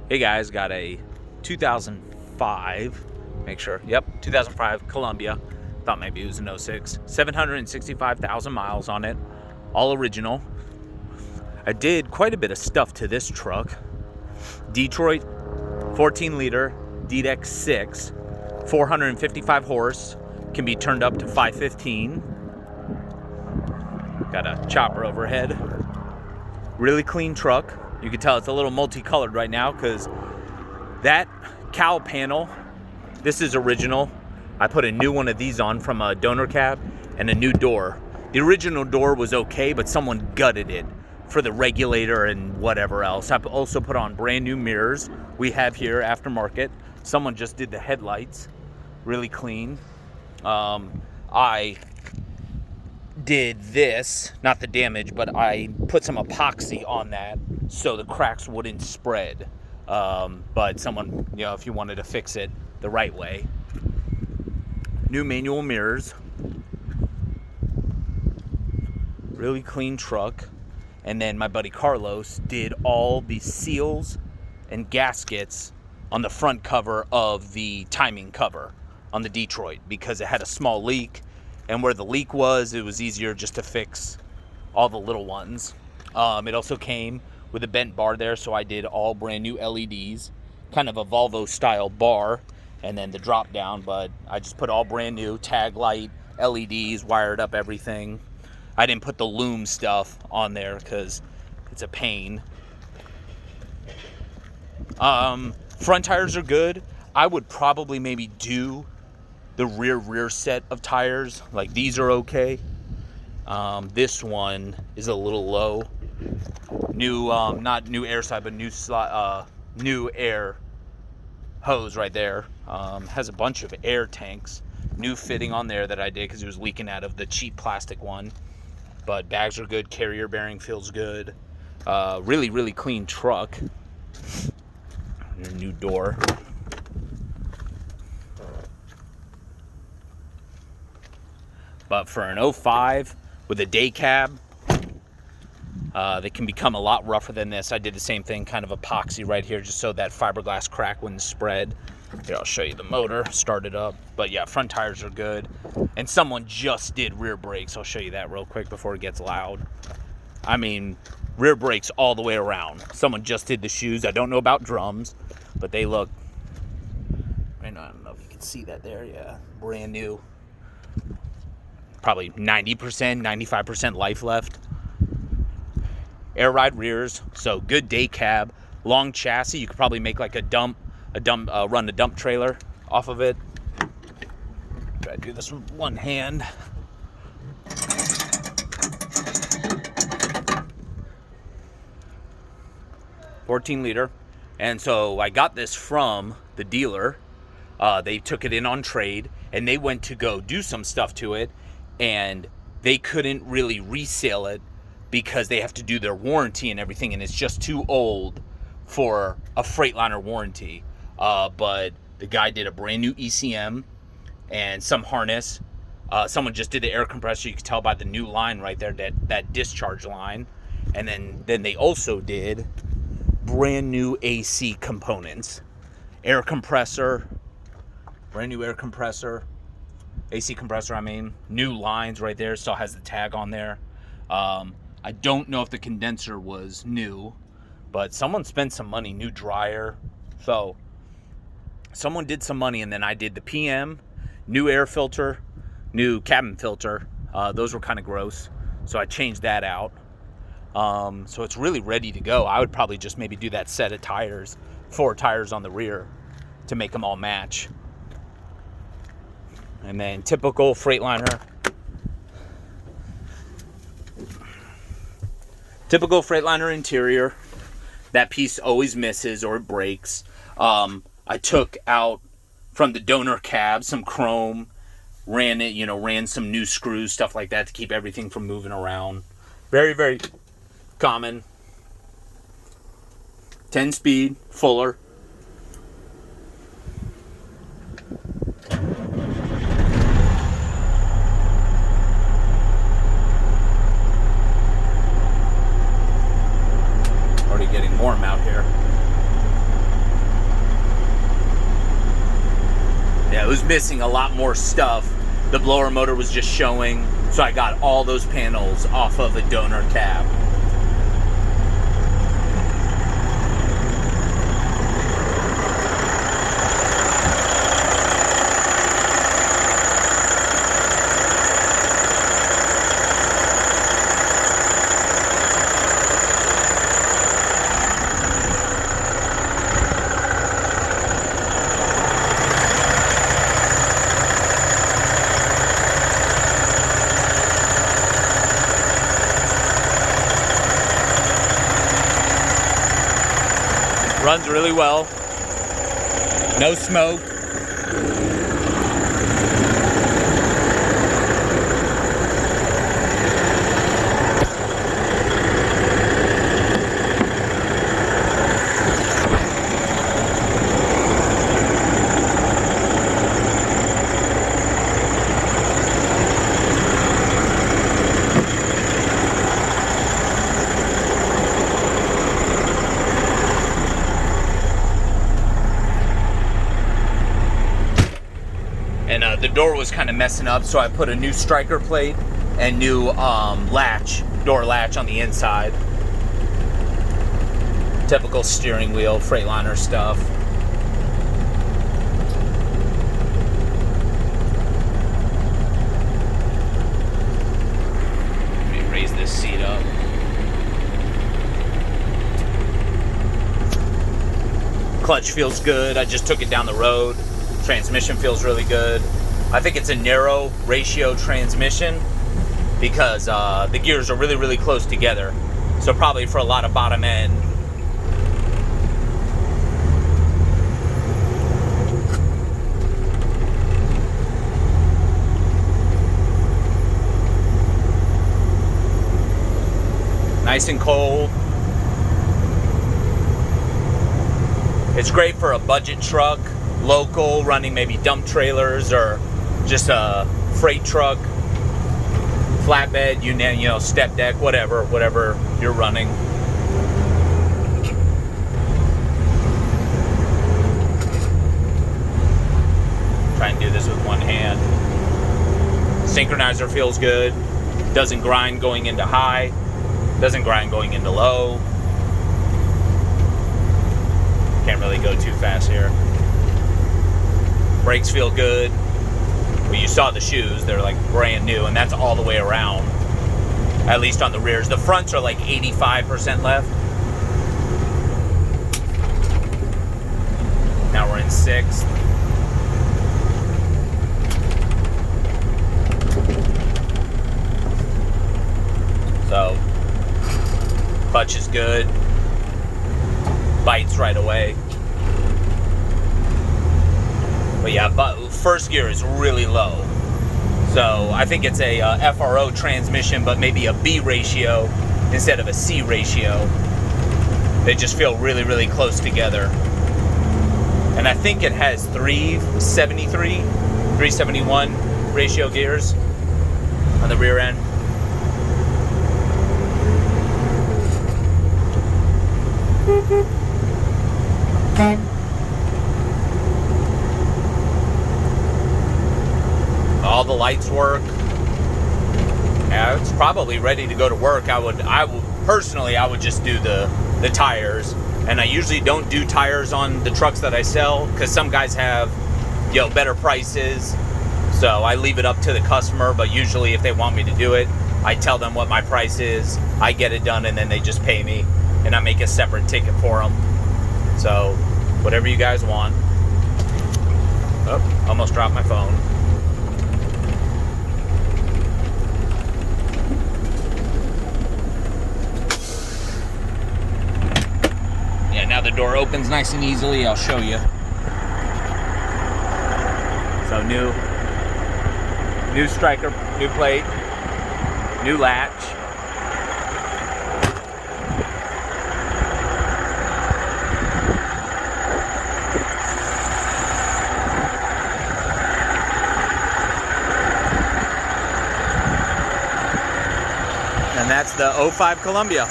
Hey guys, got a 2005, make sure, yep, 2005 Columbia. Thought maybe it was an '06. 765,000 miles on it, all original. I did quite a bit of stuff to this truck. Detroit 14 liter DDEX 6, 455 horse, can be turned up to 515. Got a chopper overhead. Really clean truck. You can tell it's a little multicolored right now because that cowl panel, this is original. I put a new one of these on from a donor cab and a new door. The original door was okay, but someone gutted it for the regulator and whatever else. I also put on brand new mirrors we have here aftermarket. Someone just did the headlights, really clean. I did this, not the damage, but I put some epoxy on that so the cracks wouldn't spread. But someone, if you wanted to fix it the right way. New manual mirrors. Really clean truck. And then my buddy Carlos did all the seals and gaskets on the front cover of the timing cover on the Detroit because it had a small leak. And where the leak was, it was easier just to fix all the little ones. It also came with a bent bar there, so I did all brand new LEDs, kind of a Volvo style bar, and then the drop down, but I just put all brand new tag light, LEDs, wired up everything. I didn't put the loom stuff on there because it's a pain. Front tires are good. I would probably maybe do the rear set of tires. Like these are okay. This one is a little low. New, not new air side, but new air hose right there. Has a bunch of air tanks. New fitting on there that I did because it was leaking out of the cheap plastic one. But bags are good. Carrier bearing feels good. Really, really clean truck. New door. But for an 05 with a day cab, they can become a lot rougher than this. I did the same thing, kind of epoxy right here, just so that fiberglass crack wouldn't spread. Here, I'll show you the motor, start it up. But yeah, front tires are good. And someone just did rear brakes. I'll show you that real quick before it gets loud. I mean, rear brakes all the way around. Someone just did the shoes. I don't know about drums, but they look, I don't know if you can see that there. Yeah, brand new. Probably 90%, 95% life left. Air ride rears, so good day cab. Long chassis, you could probably make like run a dump trailer off of it. Try to do this with one hand. $14 liter. And so I got this from the dealer. They took it in on trade and they went to go do some stuff to it. And they couldn't really resell it because they have to do their warranty and everything, and it's just too old for a Freightliner warranty. But the guy did a brand new ECM and some harness. Someone just did the air compressor. You can tell by the new line right there, that discharge line. And then they also did brand new AC components. Air compressor, brand new air compressor. AC compressor, new lines right there, still has the tag on there. I don't know if the condenser was new, but someone spent some money, new dryer. So someone did some money, and then I did the PM, new air filter, new cabin filter. Those were kind of gross, so I changed that out. So it's really ready to go. I would probably just maybe do that set of tires, 4 tires on the rear to make them all match. And then typical Freightliner. Typical Freightliner interior. That piece always misses or it breaks. I took out from the donor cab some chrome, ran some new screws, stuff like that to keep everything from moving around. Very, very common. 10-speed, Fuller. Getting warm out here. missing a lot more stuff. The blower motor was just showing, so I got all those panels off of a donor cab. Runs really well. No smoke. And the door was kind of messing up, so I put a new striker plate and new door latch on the inside. Typical steering wheel, Freightliner stuff. Let me raise this seat up. Clutch feels good. I just took it down the road. Transmission feels really good. I think it's a narrow ratio transmission because the gears are really, really close together. So probably for a lot of bottom end. Nice and cold. It's great for a budget truck. Local, running maybe dump trailers or just a freight truck, flatbed, you know, step deck, whatever you're running. Try and do this with one hand. Synchronizer feels good. Doesn't grind going into high. Doesn't grind going into low. Can't really go too fast here. Brakes feel good. Well, you saw the shoes, they're like brand new, and that's all the way around. At least on the rears. The fronts are like 85% left. Now we're in 6th. So, clutch is good. Bites right away. But yeah, first gear is really low. So I think it's a FRO transmission, but maybe a B ratio instead of a C ratio. They just feel really, really close together. And I think it has 373, 371 ratio gears on the rear end. All the lights work. Yeah, it's probably ready to go to work. I would personally, I would just do the tires. And I usually don't do tires on the trucks that I sell because some guys have, you know, better prices. So I leave it up to the customer. But usually, if they want me to do it, I tell them what my price is. I get it done, and then they just pay me, and I make a separate ticket for them. So whatever you guys want. Oh, almost dropped my phone. Now the door opens nice and easily. I'll show you. So new striker, new plate, new latch. And that's the 05 Columbia.